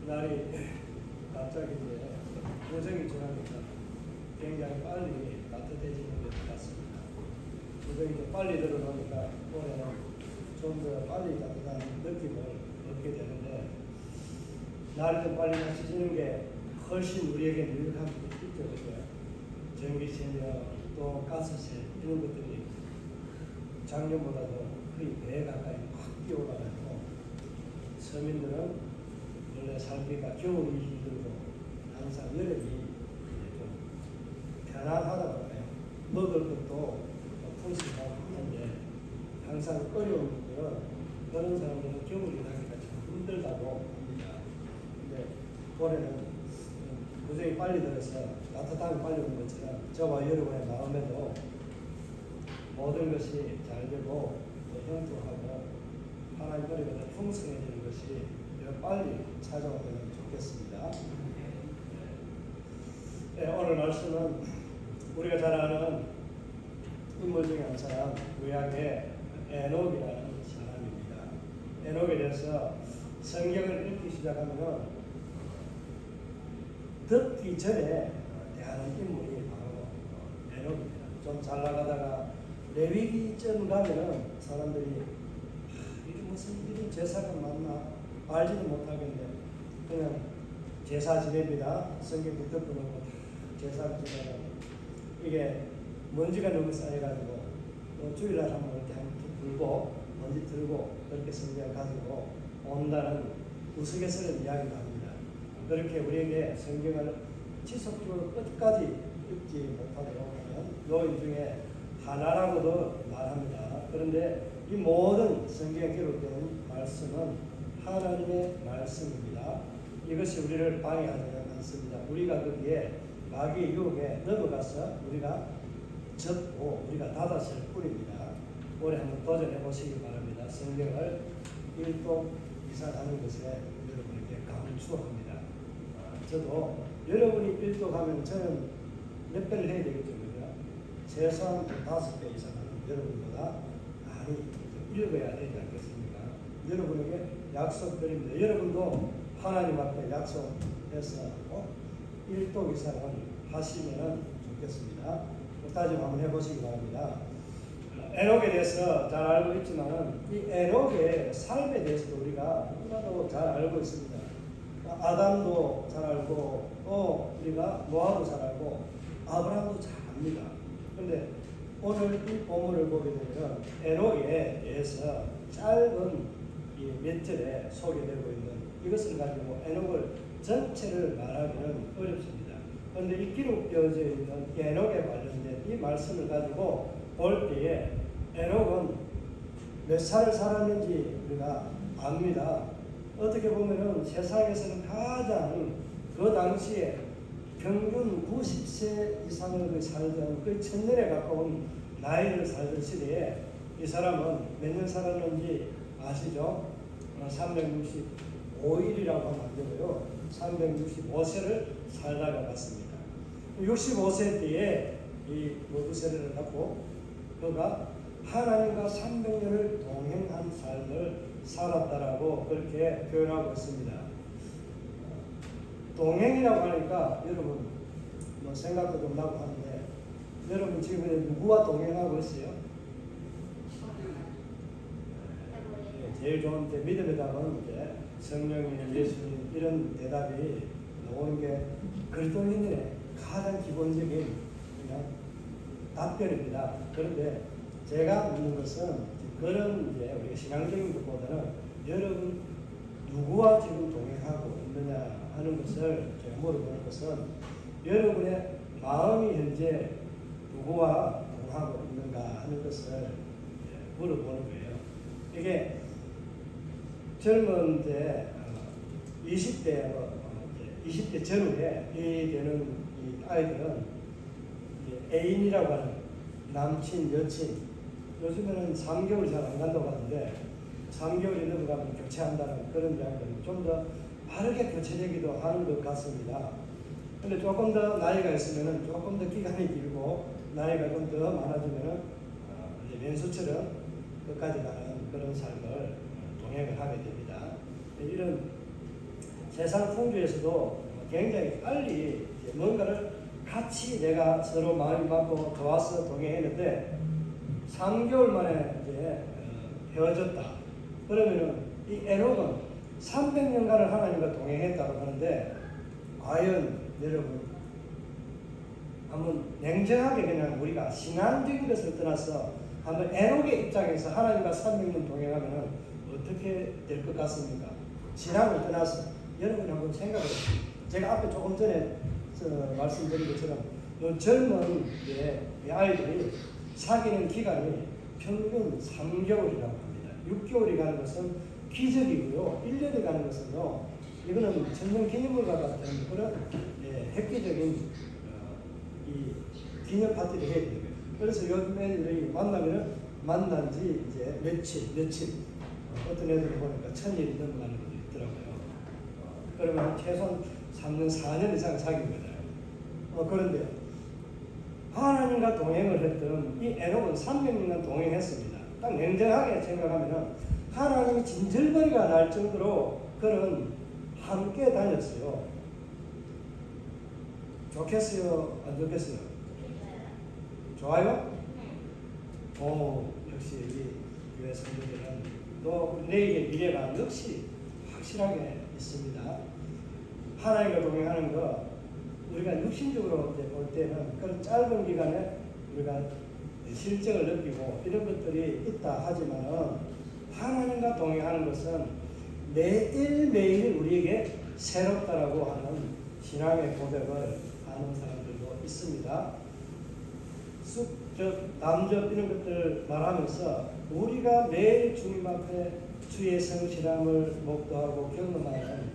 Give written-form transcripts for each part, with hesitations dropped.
날이 갑자기 이제 고정이 지나니까 굉장히 빨리 따뜻해지는 것 같습니다. 고정이 좀 빨리 들어오니까 올해는 좀 더 빨리 따뜻한 느낌을 얻게 되는데, 날이 좀 빨리 낮춰지는 게 훨씬 우리에게 유익한 것도 있죠. 전기세며 또 가스세 이런 것들이 작년보다도 거의 배 가까이 확 뛰어가지고 서민들은 원래 살기가 겨울이 힘들고 항상 여름이 좀 편안하다고 해요. 먹을 것도 풍성하고 하는데 항상 어려운 분들은 그런 사람들은 겨울이 나기가 참 힘들다고 합니다. 근데 올해는 고생이 빨리 들어서 따뜻함이 빨리 오는 것처럼 저와 여러분의 마음에도 모든 것이 잘 되고 형통하고 하나님 은혜가 풍성해지는 것이 빨리 찾아오면 좋겠습니다. 네, 오늘 말씀은 우리가 잘 아는 인물 중에 한 사람, 구약의 에녹이라는 사람입니다. 에녹에 대해서 성경을 읽기 시작하면 듣기 전에 대하는 인물이 바로 에녹입니다. 좀 잘 나가다가 레위기쯤 가면은 사람들이 이게 무슨 이런 제사가 맞나 알지도 못하겠는데 그냥 제사 지냅니다. 성경도 덮어놓고 제사를 지내고 이게 먼지가 너무 쌓여가지고 주일날 한번 이렇게 한번 불고 먼지 들고 그렇게 성경을 가지고 온다는 우스갯소리를 이야기를 합니다. 그렇게 우리에게 성경을 지속적으로 끝까지 읽지 못하도록 하는 요인 중에 하나라고도 말합니다. 그런데 이 모든 성경에 기록되는 말씀은 하나님의 말씀입니다. 이것이 우리를 방해하지는 않습니다. 우리가 거기에 마귀의 유혹에 넘어가서 우리가 젖고 우리가 닫았을 뿐입니다. 올해 한번 도전해 보시기 바랍니다. 성경을 읽고 이사하는 것에 여러분에게 감추합니다. 저도 여러분이 읽도하면 저는 몇 배를 해야 되겠죠. 최소한 5배 이상은 여러분보다 많이 읽어야 되지 않겠습니까? 여러분에게 약속드립니다. 여러분도 하나님 앞에 약속해서 일독 이상을 하시면 좋겠습니다. 다시 한번 해보시기 바랍니다. 에녹에 대해서 잘 알고 있지만 이 에녹의 삶에 대해서도 우리가 너무나도 잘 알고 있습니다. 아담도 잘 알고 또 우리가 노아도 잘 알고 아브라함도 잘 압니다. 그런데 오늘 이 본문을 보게 되면 에녹에 대해서 짧은 이 몇 절에 소개되고 있는 이것을 가지고 에녹을 전체를 말하기는 어렵습니다. 그런데 이 기록되어져 있는 에녹에 관련된 이 말씀을 가지고 볼 때에 에녹은 몇 살을 살았는지 우리가 압니다. 어떻게 보면은 세상에서는 가장 그 당시에 평균 90세 이상을 살던 그 1000년에 가까운 나이를 살던 시대에 이 사람은 몇 년 살았는지 아시죠? 365일이라고 하면 안 되고요. 365세를 살다가 갔습니다. 65세 때에 이 모두세례를 갖고 그가 하나님과 300년을 동행한 삶을 살았다라고 그렇게 표현하고 있습니다. 동행이라고 하니까 여러분 뭐 생각도 좀 나고 하는데 여러분 지금 누구와 동행하고 있어요? 제일 좋은 믿음의 답은 이제 성령님, 예수님 이런 대답이 나오는 게 그리스도인의 가장 기본적인 그냥 답변입니다. 그런데 제가 묻는 것은 그런 이제 우리가 신앙적인 것보다는 여러분 누구와 지금 동행하고 있느냐 하는 것을 제가 물어보는 것은 여러분의 마음이 현재 누구와 동하고 있는가 하는 것을 물어보는 거예요. 이게 젊은 때 20대 전후에 이 되는 이 아이들은 애인이라고 하는 남친, 여친 요즘에는 3개월 잘 안 간다고 하는데 3개월이 넘어가면 교체한다는 그런 이야기는 좀 더 빠르게 교체되기도 하는 것 같습니다. 근데 조금 더 나이가 있으면 조금 더 기간이 길고 나이가 좀 더 많아지면 왼수처럼 끝까지 가는 그런 삶을 동행을 하게 됩니다. 이런 세상 풍조에서도 굉장히 빨리 뭔가를 같이 내가 서로 마음이 맞고 도와서 동행했는데 3개월 만에 이제 헤어졌다. 그러면은 이 에녹은 300년간을 하나님과 동행했다고 하는데 과연 여러분 한번 냉정하게 그냥 우리가 신앙적인 것을 떠나서 한번 에녹의 입장에서 하나님과 300년 동행하면 어떻게 될 것 같습니까? 신앙을 떠나서 여러분 한번 생각해 보세요. 제가 앞에 조금 전에 말씀드린 것처럼 젊은 아이들이 사귀는 기간이 평균 3개월이라고 합니다. 6개월이 가는 것은 기적이고요. 1년이 가는 것은요. 이거는 천년기념물과 같은 그런 획기적인 이 기념 파티를 해야 돼요. 그래서 요즘 애들이 만난 지 이제 며칠 어떤 애들 보니까 1000일이 넘어가는 것도 있더라고요. 그러면 최소한 3년, 4년 이상 사귄 거잖아요. 그런데 하나님과 동행을 했던 이 에녹은 300년간 동행했습니다. 딱 냉정하게 생각하면 하나님이 진절머리가 날 정도로 그는 함께 다녔어요. 좋겠어요? 안 좋겠어요? 좋아요? 오, 역시 이 교회 성도들은 또 내일의 미래가 역시 확실하게 있습니다. 하나님과 동행하는 거 우리가 육신적으로 볼 때는 그런 짧은 기간에 우리가 실적을 느끼고 이런 것들이 있다 하지만은 하나님과 동행하는 것은 매일매일 우리에게 새롭다라고 하는 신앙의 고백을 하는 사람들도 있습니다. 쑥적, 남적 이런 것들을 말하면서 우리가 매일 주님 앞에 주의 성실함을 목도하고 경험하는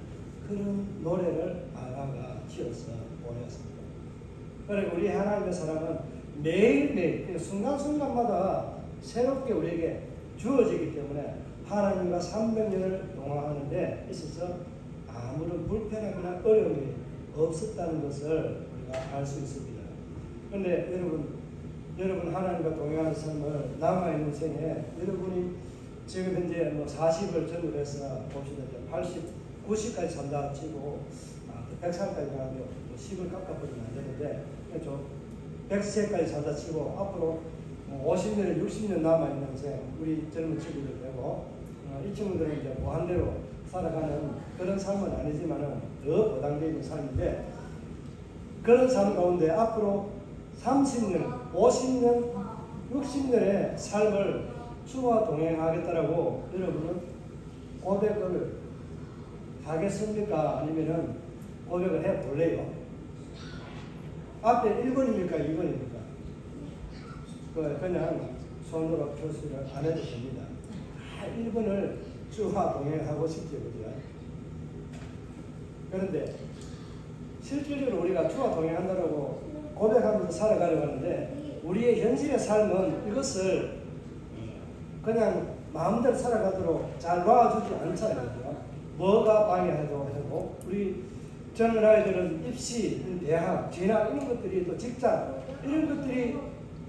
그런 노래를 아가가 지어서 보냈습니다. 그리고 우리 하나님의 사랑은 매일매일 순간순간마다 새롭게 우리에게 주어지기 때문에 하나님과 300년을 동행하는 데 있어서 아무런 불편하거나 어려움이 없었다는 것을 우리가 알 수 있습니다. 그런데 여러분 하나님과 동행하는 삶을 남아있는 생에 여러분이 지금 현재 40을 전후로 해서 보시면 80, 90까지 산다 치고 100살까지 가면 10을 깎아버리면 안 되는데 100세까지 산다 치고 앞으로 50년, 60년 남아있는 생 우리 젊은 친구들 되고 이 친구들은 이제 무한대로 살아가는 그런 삶은 아니지만은 더 보장되어 있는 삶인데 그런 삶 가운데 앞으로 30년, 50년, 60년의 삶을 주와 동행하겠다라고 여러분은 고백을 하겠습니까? 아니면은 고백을 해 볼래요? 앞에 1번입니까? 2번입니까? 그냥 손으로 표시를 안 해도 됩니다. 1번을 주와 동행하고 싶죠, 그죠? 그런데 실질적으로 우리가 주와 동행한다고 고백하면서 살아가려고 하는데 우리의 현실의 삶은 이것을 그냥 마음대로 살아가도록 잘 놔주지 않잖아요. 뭐가 방해해도 하고 우리 젊은 아이들은 입시, 대학, 진학 이런 것들이 또 직장 이런 것들이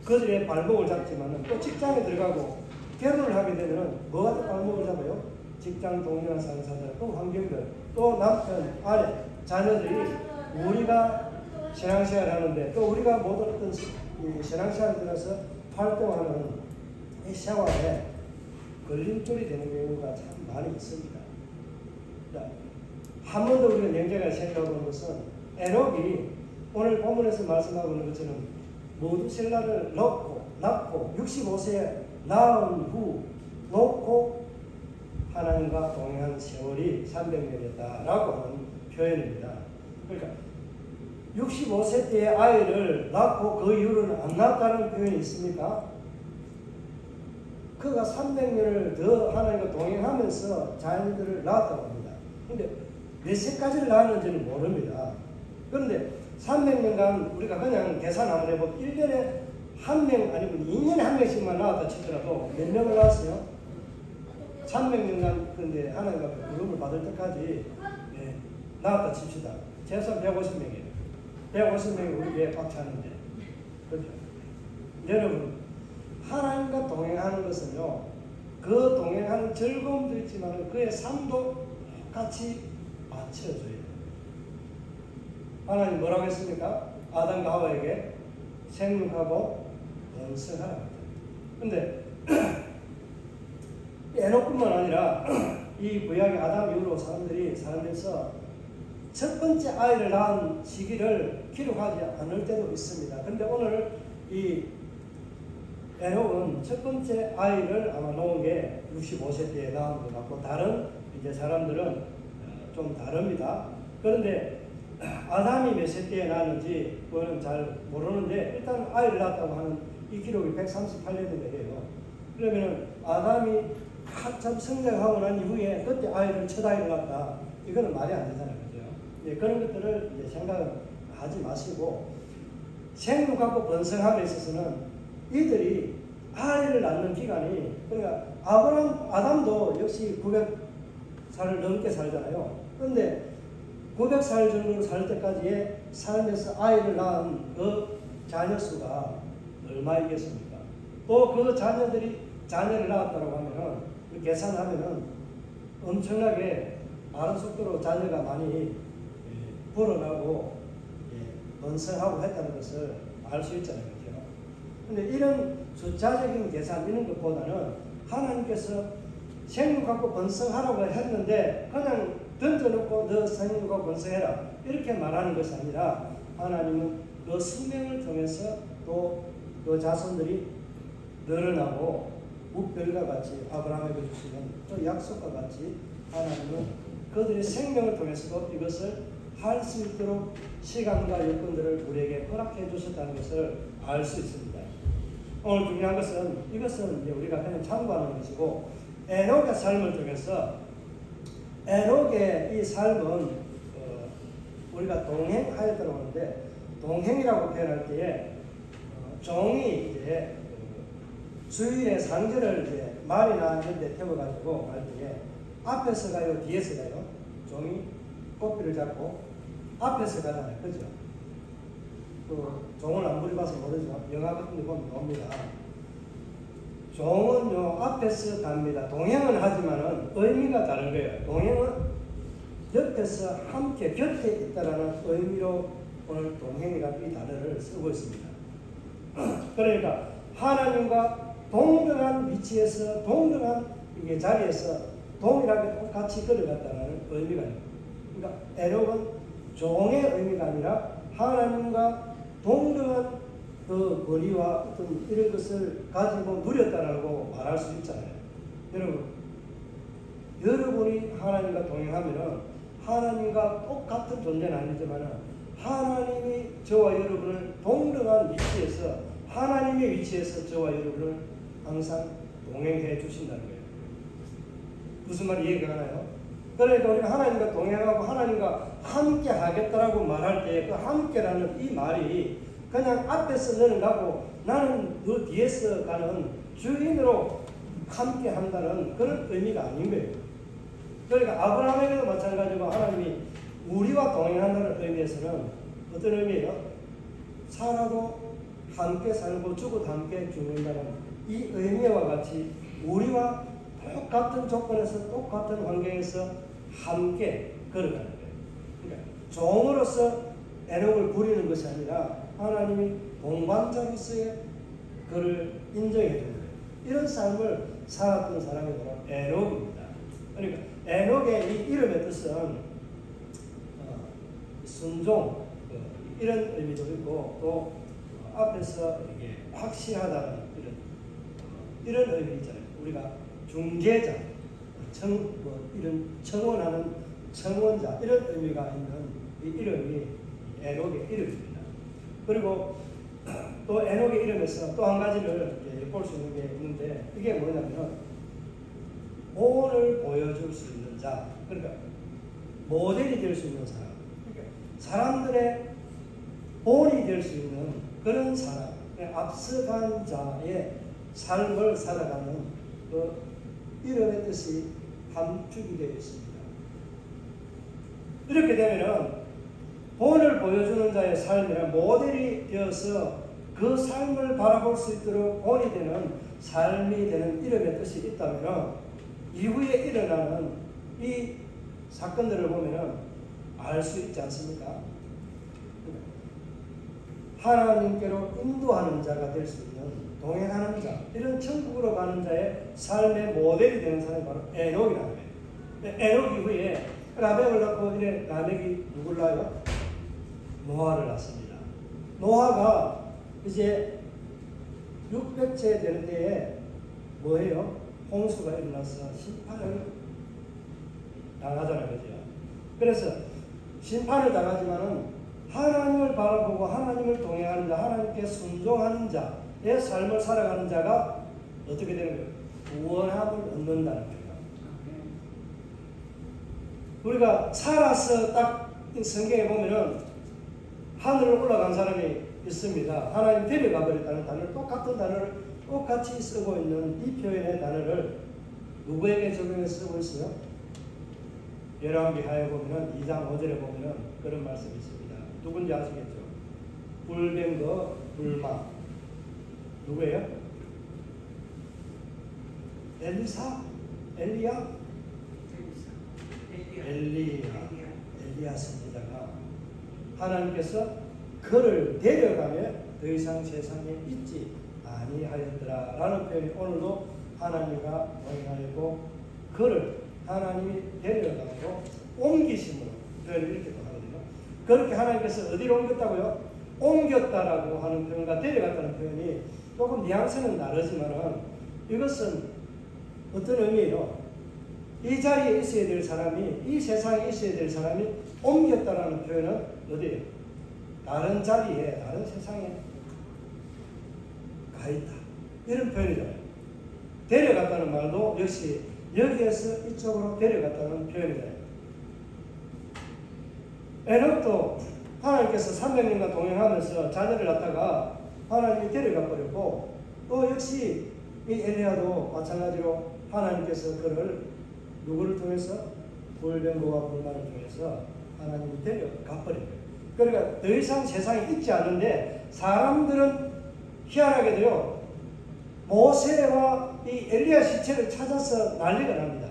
그들의 발목을 잡지만 또 직장에 들어가고 결혼을 하게 되면 뭐가 또 발목을 잡아요? 직장 동료나 상사들 또 환경들 또 남편, 아내, 자녀들이 우리가 신앙생활을 하는데 또 우리가 모든 어떤 신앙생활에 들어서 활동하는 이 생활에 걸림돌이 되는 경우가 참 많이 있습니다. 한 번 더 우리가 냉정하게 생각해보는 것은 에녹이 오늘 본문에서 말씀하고 있는 것처럼 모두셀라를 낳고 65세에 낳은 후 놓고 하나님과 동행한 세월이 300년이었다라고 하는 표현입니다. 그러니까 65세 때의 아이를 낳고 그 이후로는 안 낳았다는 표현이 있습니까? 그가 300년을 더 하나님과 동행하면서 자녀들을 낳았다고 합니다. 그런데 몇 세까지를 낳았는지는 모릅니다. 그런데 300년간 우리가 그냥 계산 한번 해보면 1년에 한 명 아니면 2년에 한 명씩만 낳았다 치더라도 몇 명을 낳았어요? 300년간 근데 하나님과 부름을 받을 때까지 낳았다 칩시다. 최소한 150명이에요. 150명이 우리 배에 꽉 차는데. 그렇죠? 여러분, 하나님과 동행하는 것은요, 그 동행하는 즐거움도 있지만 그의 삶도 같이 맞춰져요. 하나님 뭐라고 했습니까? 아담과 하와에게 생육하고 번성하라. 근데 에녹뿐만 아니라 이 구약의 아담 이후로 사람들이 살면서 첫 번째 아이를 낳은 시기를 기록하지 않을 때도 있습니다. 근데 오늘 이 에녹은 첫 번째 아이를 아마 놓은 게 65세 때에 낳은 것 같고, 다른 이제 사람들은 좀 다릅니다. 그런데 아담이 몇 세 때에 낳았는지 그거는 잘 모르는데, 일단 아이를 낳았다고 하는 이 기록이 138년도예요. 그러면은 아담이 한참 성장하고 난 이후에 그때 아이를 첫 아이를 낳았다. 이거는 말이 안 되잖아요. 그죠? 예, 그런 것들을 이제 생각하지 마시고, 생육하고 번성함에 있어서는 이들이 아이를 낳는 기간이, 그러니까 아담도 역시 900살을 넘게 살잖아요. 그런데 900살 정도 살 때까지의 삶에서 아이를 낳은 그 자녀 수가 얼마이겠습니까? 또 그 자녀를 낳았다고 하면은, 계산하면은 엄청나게 빠른 속도로 자녀가 많이 불어나고 번성하고 했다는 것을 알 수 있잖아요. 그죠? 근데 이런 숫자적인 계산, 이런 것보다는 하나님께서 생육하고 번성하라고 했는데 그냥 던져놓고 너 생육하고 번성해라 이렇게 말하는 것이 아니라, 하나님은 그 숙명을 통해서 또 그 자손들이 늘어나고 무별과 같이 아브라함에게 주시는 또 약속과 같이 하나님은 그들의 생명을 통해서도 이것을 할 수 있도록 시간과 여건들을 우리에게 허락해 주셨다는 것을 알 수 있습니다. 오늘 중요한 것은, 이것은 이제 우리가 그냥 참고하는 것이고, 에녹의 삶을 통해서, 에녹의 이 삶은 우리가 동행하였다고 하는데, 동행이라고 표현할 때에 종이 이제 주일에 상절을 이제 말이나 이런 데 태워가지고 갈 때에 앞에서 가요, 뒤에서 가요? 종이 꼬피를 잡고 앞에서 가잖아요. 그죠? 그 종을 안 부려봐서 모르지만 영화 같은 데 보면 나옵니다. 종은요 앞에서 갑니다. 동행은 하지만은 의미가 다른 거예요. 동행은 옆에서 함께 곁에 있다라는 의미로 오늘 동행이라는 이 단어를 쓰고 있습니다. 그러니까 하나님과 동등한 위치에서, 동등한 자리에서 동일하게 똑같이 걸어갔다는 의미가 있습니다. 그러니까 에녹은 종의 의미가 아니라 하나님과 동등한 그 거리와 어떤 이런 것을 가지고 누렸다라고 말할 수 있잖아요. 여러분이 하나님과 동행하면은 하나님과 똑같은 존재는 아니지만 하나님이 저와 여러분을 동등한 위치에서, 하나님의 위치에서 저와 여러분을 항상 동행해 주신다는 거예요. 무슨 말이 이해가 가나요? 그러니까 우리가 하나님과 동행하고 하나님과 함께 하겠다라고 말할 때 그 함께라는 이 말이 그냥 앞에서 너는 가고 나는 너 뒤에서 가는 주인으로 함께 한다는 그런 의미가 아닌 거예요. 그러니까 아브라함에게도 마찬가지고 하나님이 우리와 동행한다는 의미에서는 어떤 의미예요? 살아도 함께 살고 죽어도 함께 죽는다는 이 의미와 같이 우리와 똑같은 조건에서 똑같은 환경에서 함께 걸어가는 거예요. 그러니까 종으로서 에녹을 부리는 것이 아니라 하나님이 동반자로서의 그를 인정해 주는 거예요. 이런 삶을 살았던 사람이 바로 에녹입니다. 그러니까 에녹의 이 이름의 뜻은 순종, 이런 의미도 있고, 또 앞에서 이게 확실하다는 이런 의미 있잖아요. 우리가 중재자, 이런 청원하는 청원자, 이런 의미가 있는 이 이름이 에녹의 이름입니다. 그리고 또 에녹의 이름에서 또 한 가지를 볼 수 있는 게 있는데, 이게 뭐냐면 본을 보여줄 수 있는 자, 그러니까 모델이 될 수 있는 사람, 그러니까 사람들의 본이 될 수 있는 그런 사람, 앞서간 자의 삶을 살아가는 그 이름의 뜻이 함축이 되어 있습니다. 이렇게 되면은 본을 보여주는 자의 삶이란 모델이 되어서 그 삶을 바라볼 수 있도록 본이 되는 삶이 되는 이름의 뜻이 있다면, 이후에 일어나는 이 사건들을 보면은 알 수 있지 않습니까? 하나님께로 인도하는 자가 될 수 있는 동행하는 자, 이런 천국으로 가는 자의 삶의 모델이 되는 사람이 바로 에녹이라는 거예요. 에녹 이후에 라멕을 낳고 이래 라멕이 누굴 낳아요? 노아를 낳습니다. 노아가 이제 600째 되는 때에 뭐예요? 홍수가 일어나서 심판을 당하잖아요. 그죠? 그래서 심판을 당하지만은 하나님을 바라보고 하나님을 동행하는 자, 하나님께 순종하는 자의 삶을 살아가는 자가 어떻게 되는 거예요? 구원함을 얻는다는 거예요. 우리가 살아서 딱 성경에 보면은 하늘을 올라간 사람이 있습니다. 하나님 데려가 버렸다는 단어를, 똑같은 단어를 똑같이 쓰고 있는 이 표현의 단어를 누구에게 적용해서 쓰고 있어요? 열왕기하에 보면은 2장 5절에 보면은 그런 말씀이 있습니다. 누군지 아시겠죠? 불뱀거 불마. 누구예요? 엘리사? 엘리야 선지자가 하나님께서 그를 데려가며 더 이상 세상에 있지 아니하였더라 라는 표현이 오늘도 하나님과 동행하였고 그를 하나님이 데려가고 옮기심으로 표현을 이렇게도 하거든요. 그렇게 하나님께서 어디로 옮겼다고요? 옮겼다라고 하는 표현과 데려갔다는 표현이 조금 뉘앙스는 다르지만은 이것은 어떤 의미예요? 이 자리에 있어야 될 사람이, 이 세상에 있어야 될 사람이 옮겼다라는 표현은 어디에요? 다른 자리에, 다른 세상에 가 있다. 이런 표현이잖아요. 데려갔다는 말도 역시 여기에서 이쪽으로 데려갔다는 표현이잖아요. 에녹도 하나님께서 300년간 동행하면서 자녀를 낳다가 하나님이 데려가 버렸고 또 역시 이 엘리야도 마찬가지로 하나님께서 그를 누구를 통해서? 불뱀거와 불만을 통해서 하나님이 데려가 버린 거예요. 그러니까 더 이상 세상에 있지 않은데 사람들은 희한하게도요 모세와 이 엘리야 시체를 찾아서 난리가 납니다.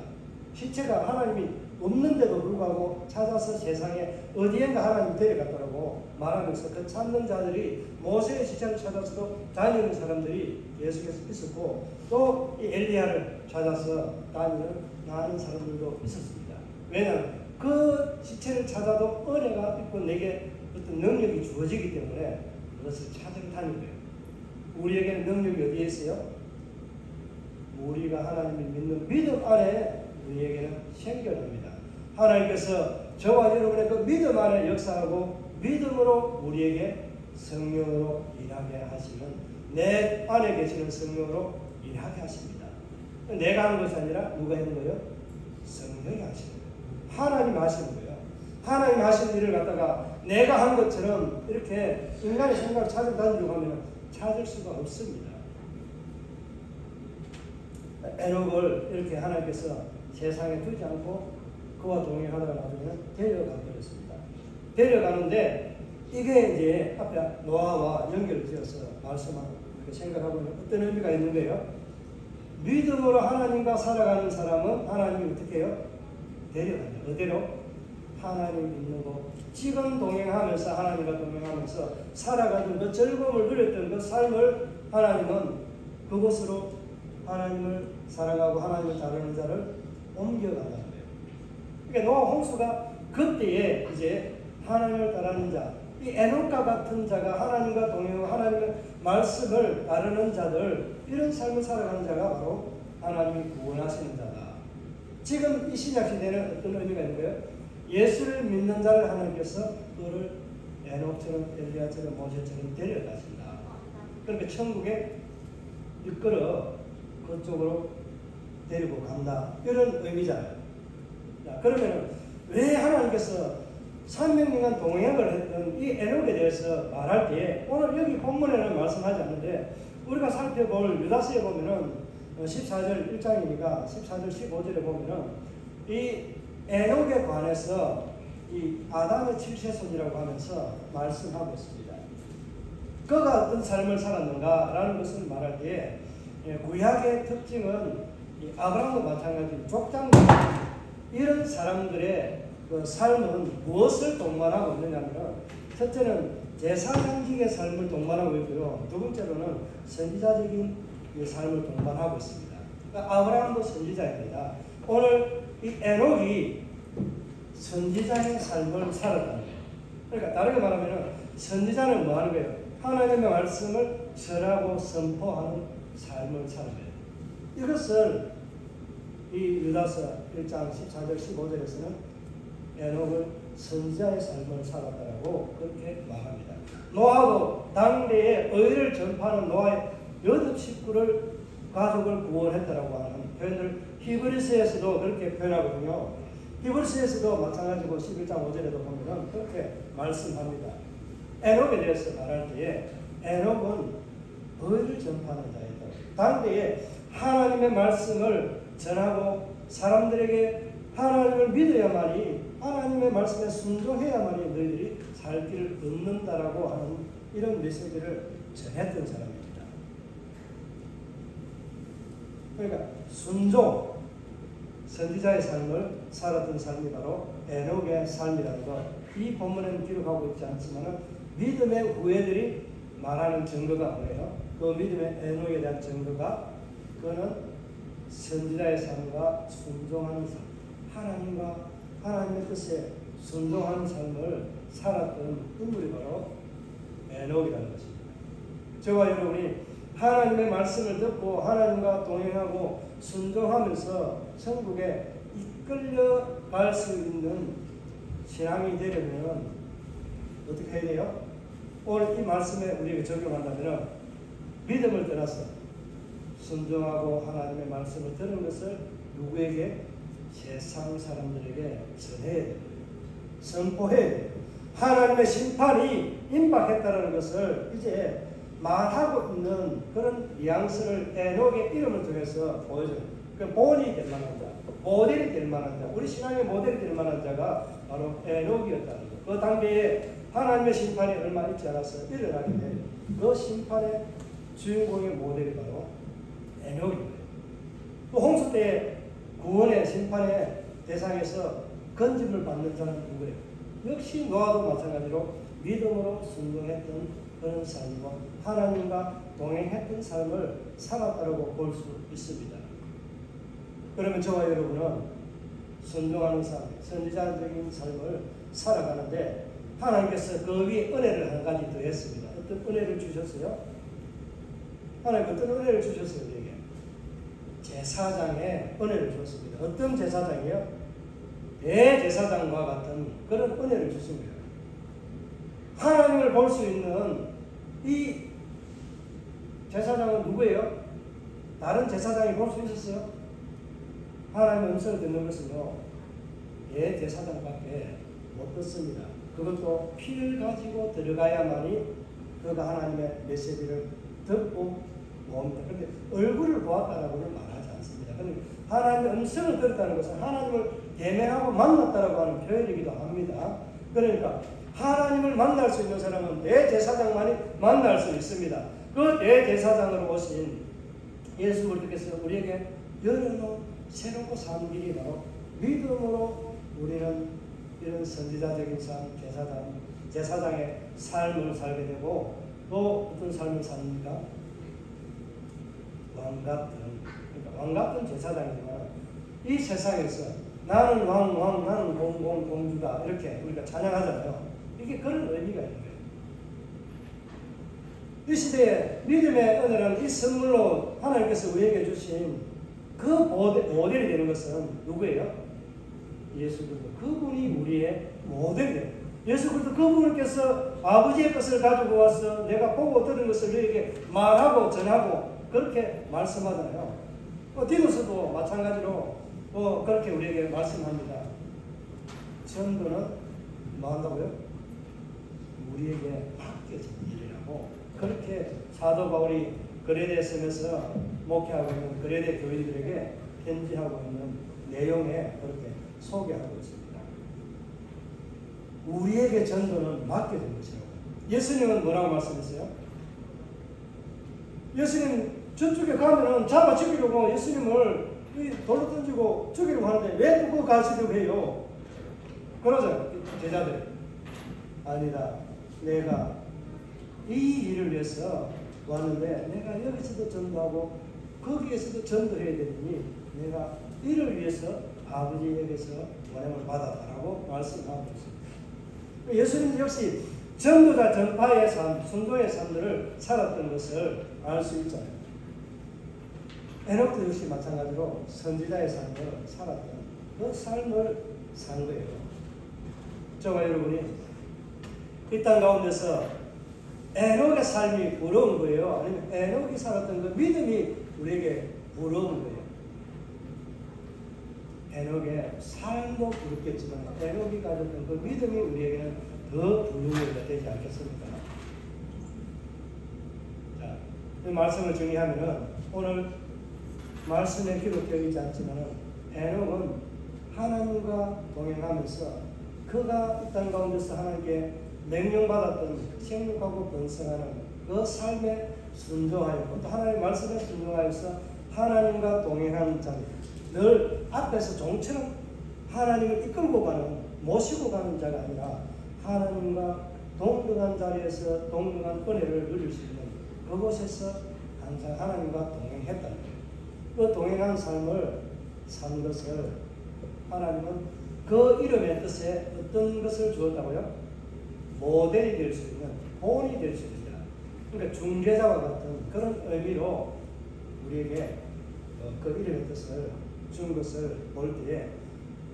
시체가 하나님이 없는데도 불구하고 찾아서 세상에 어디엔가 하나님이 데려갔더라고 말하면서 그 찾는 자들이 모세의 시체를 찾아서도 다니는 사람들이 계속해서 있었고 또 이 엘리야를 찾아서 다니는 사람들도 있었습니다. 왜냐하면 그 시체를 찾아도 은혜가 있고 내게 어떤 능력이 주어지기 때문에 그것을 찾으러 다니는 거예요. 우리에게는 능력이 어디에 있어요? 우리가 하나님을 믿는 믿음 안에 우리에게는 생겨납니다. 하나님께서 저와 여러분의 그 믿음 안에 역사하고 믿음으로 우리에게 성령으로 일하게 하시는 내 안에 계시는 성령으로 일하게 하십니다. 내가 하는 것이 아니라 누가 하는 거예요? 성령이 하시는 거예요. 하나님 하시는 거예요. 하나님 하시는 일을 갖다가 내가 한 것처럼 이렇게 인간의 생각을 찾아 다니려고 하면 찾을 수가 없습니다. 에녹을 이렇게 하나님께서 세상에 두지 않고 그와 동행하다가 나중에 데려가 버렸습니다. 데려가는데 이게 이제 앞에 노아와 연결지어서 말씀하고 생각하고 있는 어떤 의미가 있는 거예요? 믿음으로 하나님과 살아가는 사람은 하나님이 어떻게 해요? 데려가요. 어디로? 하나님 믿는 곳. 지금 동행하면서 하나님과 동행하면서 살아가던 그 즐거움을 누렸던 그 삶을 하나님은 그곳으로 하나님을 사랑하고 하나님을 다루는 자를 옮겨간다는 거예요. 그러니까 노아 홍수가 그때에 이제 하나님을 따르는 자, 이 에녹과 같은 자가 하나님과 동행하고 하나님의 말씀을 따르는 자들, 이런 삶을 살아가는 자가 바로 하나님이 구원하시는 자다. 지금 이 신약 시대는 어떤 의미가 있는 거예요? 예수를 믿는 자를 하나님께서 그를 에녹처럼 엘리야처럼 모세처럼 데려가신다. 그러니까 천국에 이끌어 그쪽으로 데리고 간다. 이런 의미잖아요. 자, 그러면 왜 하나님께서 300년간 동행을 했던 이 에녹에 대해서 말할 때 오늘 여기 본문에는 말씀하지 않는데 우리가 살펴볼 유다서에 보면은 14절 1장이니까 14절 15절에 보면은 이 에녹에 관해서 이 아담의 7세손이라고 하면서 말씀하고 있습니다. 그가 어떤 삶을 살았는가라는 것을 말할 때 구약의 특징은 이 아브라함과 마찬가지 족장들 이런 사람들의 그 삶은 무엇을 동반하고 있느냐면, 첫째는 제사장직의 삶을 동반하고 있고요. 두 번째로는 선지자적인 삶을 동반하고 있습니다. 그러니까 아브라함도 선지자입니다. 오늘 이 에녹이 선지자의 삶을 살았다는 거예요. 그러니까 다르게 말하면 선지자는 뭐 하는 거예요? 하나님의 말씀을 전하고 선포하는 삶을 사는 거예요. 이것을 이 유다서 1장 14절 15절에서는 에녹을 선지자의 삶을 살았다고 그렇게 말합니다. 노아도 당대에 의를 전파하는 노아의 8 식구를 가족을 구원했다라고 하는 표현을 히브리서에서도 그렇게 표현하거든요. 히브리서에서도 마찬가지고 11장 5절에도 보면 그렇게 말씀합니다. 에녹에 대해서 말할 때에 에녹은 의를 전파하는 자이다. 당대에 하나님의 말씀을 전하고 사람들에게 하나님을 믿어야만이, 하나님의 말씀에 순종해야만이 너희들이 살 길을 얻는다라고 하는 이런 메시지를 전했던 사람입니다. 그러니까 순종, 선지자의 삶을 살았던 삶이 바로 에녹의 삶이라는 것, 이 본문에는 기록하고 있지 않지만 믿음의 후예들이 말하는 증거가 뭐예요? 그 믿음의 에녹에 대한 증거가 그는 선지자의 삶과 순종하는 삶, 하나님과 하나님의 뜻에 순종하는 삶을 살았던 인물이 바로 에녹이라는 것입니다. 저와 여러분이 하나님의 말씀을 듣고 하나님과 동행하고 순종하면서 천국에 이끌려갈 수 있는 신앙이 되려면 어떻게 해야 돼요? 오늘 이 말씀에 우리에게 적용한다면 믿음을 떠나서 순종하고 하나님의 말씀을 들은 것을 누구에게? 세상 사람들에게 전해야 돼요. 선포해야 돼요. 하나님의 심판이 임박했다는 것을 이제 말하고 있는 그런 뉘앙스를 에녹의 이름을 통해서 보여줘요. 그 본이 될 만한 자, 모델이 될 만한 자, 우리 신앙의 모델이 될 만한 자가 바로 에녹이었다는 것. 그 당대에 하나님의 심판이 얼마 있지 않아서 일어나게 된 그 심판의 주인공의 모델이 바로 에녹입니다. 또 홍수 때 구원의 심판의 대상에서 건짐을 받는 자는 누구예요? 역시 노아도 마찬가지로 믿음으로 순종했던 그런 삶과 하나님과 동행했던 삶을 살았다고 볼 수 있습니다. 그러면 저와 여러분은 순종하는 삶, 선지자적인 삶을 살아가는데 하나님께서 그 위에 은혜를 한 가지 더했습니다. 어떤 은혜를 주셨어요? 하나님 어떤 은혜를 주셨어요? 우리에게 제사장의 은혜를 주었습니다. 어떤 제사장이요? 대제사장과 같은 그런 은혜를 주십니다. 하나님을 볼 수 있는 이 제사장은 누구예요? 다른 제사장이 볼 수 있었어요? 하나님의 음성을 듣는 것은요, 대제사장밖에 못 듣습니다. 그것도 피를 가지고 들어가야만이 그가 하나님의 메시지를 듣고 봅니다. 그런데 얼굴을 보았다라고는 말하지 않습니다. 그런데 하나님의 음성을 들었다는 것은 하나님을 대면하고 만났다라고 하는 표현이기도 합니다. 그러니까 하나님을 만날 수 있는 사람은 대제사장만이 만날 수 있습니다. 그 대제사장으로 오신 예수 그리스도께서 우리에게 열어놓은 새롭고 사는 길이 바로 믿음으로 우리는 이런 선지자적인 삶, 제사장의 삶을 살게 되고 또 어떤 삶을 삽니까? 왕 같은 제사장이지만 이 세상에서 나는 왕, 나는 공주다 이렇게 우리가 찬양하잖아요. 이게 그런 의미가 있는 거예요. 이 시대에 믿음의 은혜는 이 선물로 하나님께서 우리에게 주신 그 모델이 되는 것은 누구예요? 예수 그리스도. 그분이 우리의 모델이 돼요. 예수 그리스도 그분께서 아버지의 것을 가지고 와서 내가 보고 들은 것을 너에게 말하고 전하고 그렇게 말씀하잖아요. 디도서도 마찬가지로 그렇게 우리에게 말씀합니다. 전도는 뭐 한다고요? 우리에게 맡겨진 일이라고 그렇게 사도 바울이 그레데 섬에서 목회하고 있는 그레데 교인들에게 편지하고 있는 내용에 그렇게 소개하고 있습니다. 우리에게 전도는 맡겨진 것이라고. 예수님은 뭐라고 말씀했어요? 예수님 저쪽에 가면은 잡아 죽이려고 예수님을 돌로 던지고 죽이려고 하는데 왜 두고 가시려고 해요? 그러죠. 제자들이. 아니다. 내가 이 일을 위해서 왔는데 내가 여기서도 전도하고 거기에서도 전도해야 되니 내가 이를 위해서 아버지에게서 원함을 받았다라고 말씀하고 있습니다. 예수님 역시 전도자 전파의 삶, 순종의 삶들을 살았던 것을 알 수 있잖아요. 에녹도 역시 마찬가지로 선지자의 삶을 살았던 그 삶을 산 거예요. 저와 여러분이 이 땅 가운데서 에녹의 삶이 부러운 거예요? 아니면 에녹이 살았던 그 믿음이 우리에게 부러운 거예요? 에녹의 삶도 부럽겠지만 에녹이 가졌던 그 믿음이 우리에게는 더 부러워야 되지 않겠습니까? 자, 이 말씀을 정리하면은 오늘 말씀에 기록되어 있지 않지만 에녹은 하나님과 동행하면서 그가 이 땅 가운데서 하나님께 명령받았던 생육하고 번성하는 그 삶에 순종하였고 또 하나님의 말씀에 순종하여서 하나님과 동행하는 자입니다. 늘 앞에서 종처럼 하나님을 이끌고 가는, 모시고 가는 자가 아니라 하나님과 동등한 자리에서 동등한 은혜를 누릴 수 있는 그곳에서 항상 하나님과 동행했다는 거예요. 그 동행하는 삶을 산 것을 하나님은 그 이름의 뜻에 어떤 것을 주었다고요? 모델이 될 수 있는, 본이 될 수 있는 자. 그러니까 중재자와 같은 그런 의미로 우리에게 그 이름의 뜻을 준 것을 볼 때에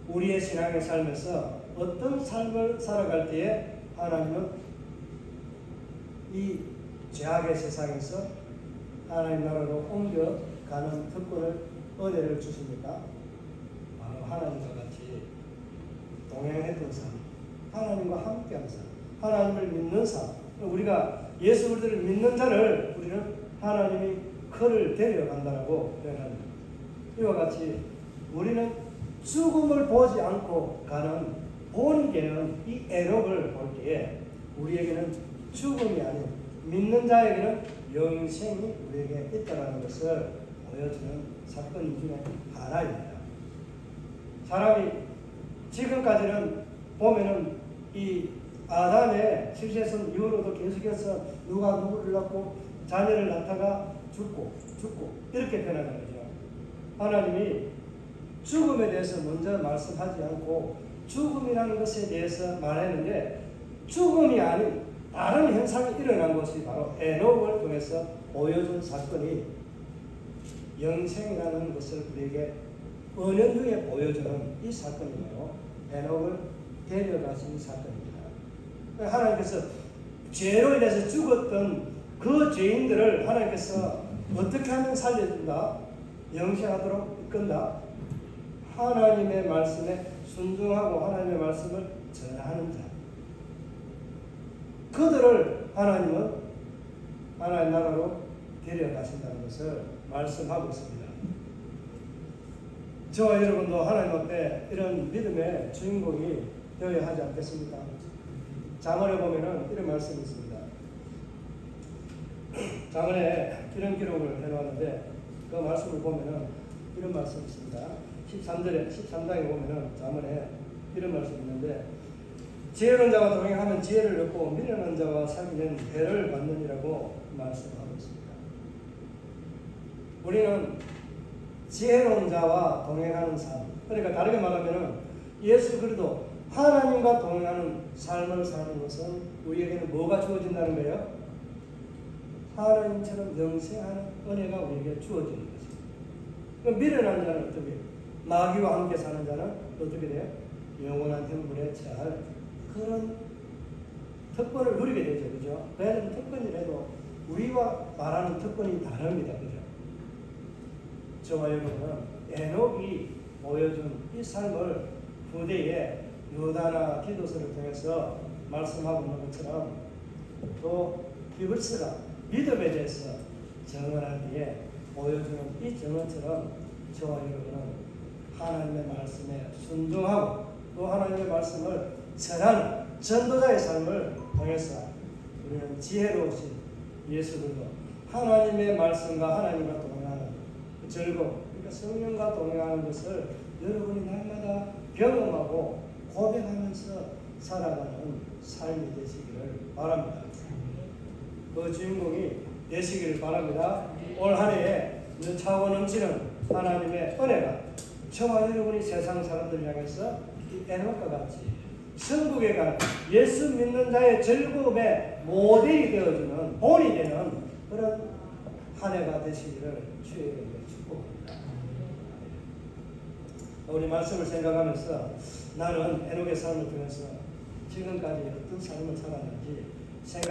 우리의 신앙의 삶에서 어떤 삶을 살아갈 때에 하나님은 이 죄악의 세상에서 하나님 나라로 옮겨가는 특권을, 은혜를 주십니까? 바로 하나님과 같이 동행했던 삶, 하나님과 함께하는 삶, 하나님을 믿는 삶. 우리가 예수 그리스도를 믿는 자를 우리는 하나님이 그를 데려간다라고 표현합니다. 이와 같이 우리는 죽음을 보지 않고 가는 본이 되는 이 에녹을 볼 때에 우리에게는 죽음이 아닌 믿는 자에게는 영생이 우리에게 있다는 것을 보여주는 사건 중에 하나입니다. 사람이 지금까지는 보면은 이 아담의 실제성 이후로도 계속해서 누가 누구를 낳고 자녀를 낳다가 죽고 이렇게 변하는 거죠. 하나님이 죽음에 대해서 먼저 말씀하지 않고 죽음이라는 것에 대해서 말했는데 죽음이 아닌 다른 현상이 일어난 것이 바로 에녹을 통해서 보여준 사건이 영생이라는 것을 우리에게 은연중에 보여주는 이 사건이에요. 에녹을 데려가신 사건입니다. 하나님께서 죄로 인해서 죽었던 그 죄인들을 하나님께서 어떻게 하면 살려준다? 영생하도록 이끈다? 하나님의 말씀에 순종하고 하나님의 말씀을 전하는 자. 그들을 하나님은 하나님 나라로 데려가신다는 것을 말씀하고 있습니다. 저와 여러분도 하나님 앞에 이런 믿음의 주인공이 되어야 하지 않겠습니까? 잠언에 보면은 이런 말씀이 있습니다. 잠언에 이런 기록을 해놓았는데 그 말씀을 보면은 이런 말씀이 있습니다. 13장에 보면은 잠언에 이런 말씀이 있는데 지혜로운 자와 동행하면 지혜를 얻고 미련한 자와 사귀면 해를 받느니라고 말씀하고 있습니다. 우리는 지혜로운 자와 동행하는 삶, 그러니까 다르게 말하면은 예수 그리스도 하나님과 동행하는 삶을 사는 것은 우리에게는 뭐가 주어진다는 거예요? 하나님처럼 영생하는 은혜가 우리에게 주어지는 것입니다. 그럼 미련한 자는 어떻게? 마귀와 함께 사는 자는 어떻게 돼요? 영원한 형벌에 처할 그런 특권을 누리게 되죠. 그죠? 왜냐하면 특권이라도 우리와 말하는 특권이 다릅니다. 그죠? 저와 여러분은 에녹이 보여준 이 삶을 후대에 유다나 디도서를 통해서 말씀하고 있는 것처럼 또 히브리서가 믿음에 대해서 증언할 때에 보여주는 이 증언처럼 저와 여러분은 하나님의 말씀에 순종하고 또 하나님의 말씀을 전하는 전도자의 삶을 통해서 우리는 지혜로우신 예수 그리스도 하나님의 말씀과 하나님과 동행하는 그 즐거움, 그러니까 성령과 동행하는 것을 여러분이 날마다 경험하고 고백하면서 살아가는 삶이 되시기를 바랍니다. 그 주인공이 되시기를 바랍니다. 올 한 해에 차고 넘치는 하나님의 은혜가 저와 여러분이 세상 사람들 향해서 이 에녹과 같이 천국에 가는 예수 믿는 자의 즐거움의 모델이 되어주는 본이 되는 그런 한 해가 되시기를 주의 이름으로 축복합니다. 우리 말씀을 생각하면서 나는 에녹의 삶을 통해서 지금까지 어떤 삶을 살았는지 생각